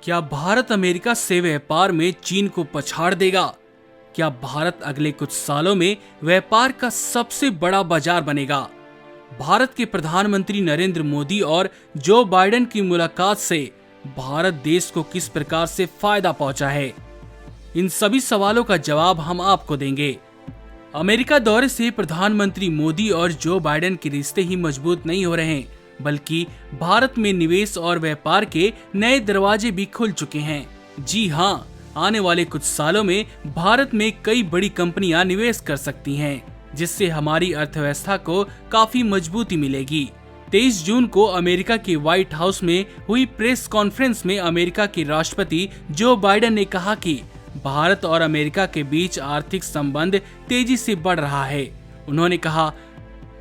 क्या भारत अमेरिका से व्यापार में चीन को पछाड़ देगा? क्या भारत अगले कुछ सालों में व्यापार का सबसे बड़ा बाजार बनेगा? भारत के प्रधानमंत्री नरेंद्र मोदी और जो बाइडेन की मुलाकात से भारत देश को किस प्रकार से फायदा पहुंचा है, इन सभी सवालों का जवाब हम आपको देंगे। अमेरिका दौरे से प्रधानमंत्री मोदी और जो बाइडेन के रिश्ते ही मजबूत नहीं हो रहे हैं, बल्कि भारत में निवेश और व्यापार के नए दरवाजे भी खुल चुके हैं। जी हाँ, आने वाले कुछ सालों में भारत में कई बड़ी कंपनियां निवेश कर सकती हैं, जिससे हमारी अर्थव्यवस्था को काफी मजबूती मिलेगी। 23 जून को अमेरिका के व्हाइट हाउस में हुई प्रेस कॉन्फ्रेंस में अमेरिका के राष्ट्रपति जो बाइडेन ने कहा कि भारत और अमेरिका के बीच आर्थिक संबंध तेजी से बढ़ रहा है। उन्होंने कहा,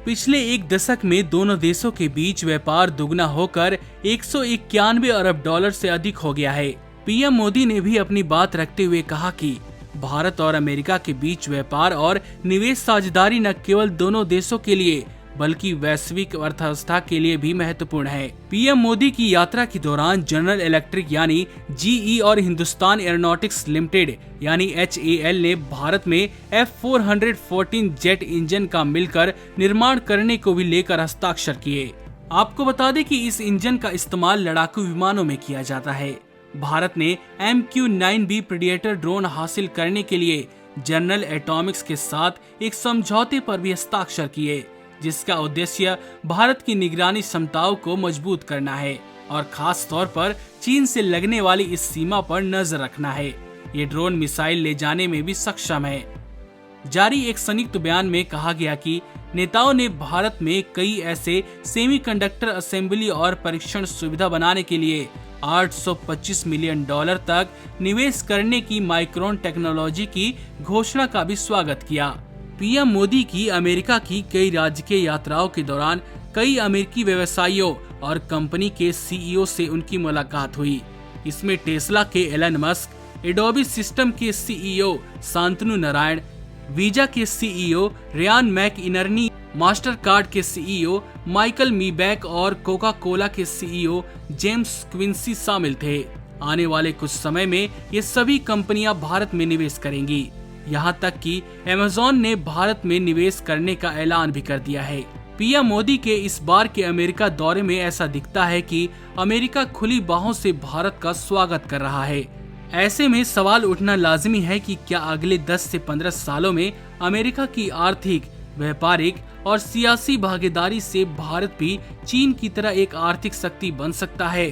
पिछले एक दशक में दोनों देशों के बीच व्यापार दुगना होकर 191 अरब डॉलर से अधिक हो गया है। पीएम मोदी ने भी अपनी बात रखते हुए कहा कि भारत और अमेरिका के बीच व्यापार और निवेश साझेदारी न केवल दोनों देशों के लिए बल्कि वैश्विक अर्थव्यवस्था के लिए भी महत्वपूर्ण है। पीएम मोदी की यात्रा के दौरान जनरल इलेक्ट्रिक यानी जीई और हिंदुस्तान एरोनॉटिक्स लिमिटेड यानी HAL ने भारत में F414 जेट इंजन का मिलकर निर्माण करने को भी लेकर हस्ताक्षर किए। आपको बता दें कि इस इंजन का इस्तेमाल लड़ाकू विमानों में किया जाता है। भारत ने MQ-9B प्रेडिएटर ड्रोन हासिल करने के लिए जनरल एटॉमिक्स के साथ एक समझौते पर भी हस्ताक्षर किए, जिसका उद्देश्य भारत की निगरानी क्षमताओं को मजबूत करना है और खास तौर पर चीन से लगने वाली इस सीमा पर नजर रखना है। ये ड्रोन मिसाइल ले जाने में भी सक्षम है। जारी एक संयुक्त बयान में कहा गया कि नेताओं ने भारत में कई ऐसे सेमीकंडक्टर असेंबली और परीक्षण सुविधा बनाने के लिए 825 मिलियन डॉलर तक निवेश करने की माइक्रोन टेक्नोलॉजी की घोषणा का भी स्वागत किया। पीएम मोदी की अमेरिका की कई राजकीय यात्राओं के दौरान कई अमेरिकी व्यवसायियों और कंपनी के CEO से उनकी मुलाकात हुई। इसमें टेस्ला के एलन मस्क, एडोबी सिस्टम के CEO शांतनु नारायण, वीजा के CEO रियान मैकइनर्नी, मास्टर कार्ड के CEO माइकल मीबैक और कोका कोला के CEO जेम्स क्विंसी शामिल थे। आने वाले कुछ समय में ये सभी कंपनियां भारत में निवेश करेंगी। यहाँ तक कि अमेज़न ने भारत में निवेश करने का ऐलान भी कर दिया है। पीएम मोदी के इस बार के अमेरिका दौरे में ऐसा दिखता है कि अमेरिका खुली बाहों से भारत का स्वागत कर रहा है। ऐसे में सवाल उठना लाजिमी है कि क्या अगले 10 से 15 सालों में अमेरिका की आर्थिक, व्यापारिक और सियासी भागीदारी से भारत भी चीन की तरह एक आर्थिक शक्ति बन सकता है,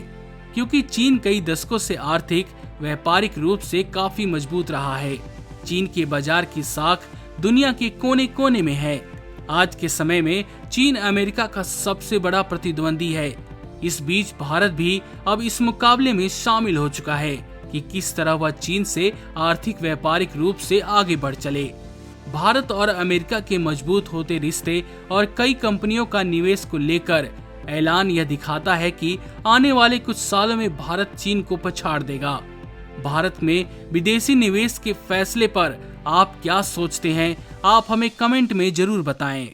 क्योंकि चीन कई दशकों से आर्थिक, व्यापारिक रूप से काफी मजबूत रहा है। चीन के बाजार की साख दुनिया के कोने कोने में है। आज के समय में चीन अमेरिका का सबसे बड़ा प्रतिद्वंदी है। इस बीच भारत भी अब इस मुकाबले में शामिल हो चुका है कि किस तरह वह चीन से आर्थिक, व्यापारिक रूप से आगे बढ़ चले। भारत और अमेरिका के मजबूत होते रिश्ते और कई कंपनियों का निवेश को लेकर ऐलान यह दिखाता है कि आने वाले कुछ सालों में भारत चीन को पछाड़ देगा। भारत में विदेशी निवेश के फैसले पर आप क्या सोचते हैं? आप हमें कमेंट में जरूर बताएं।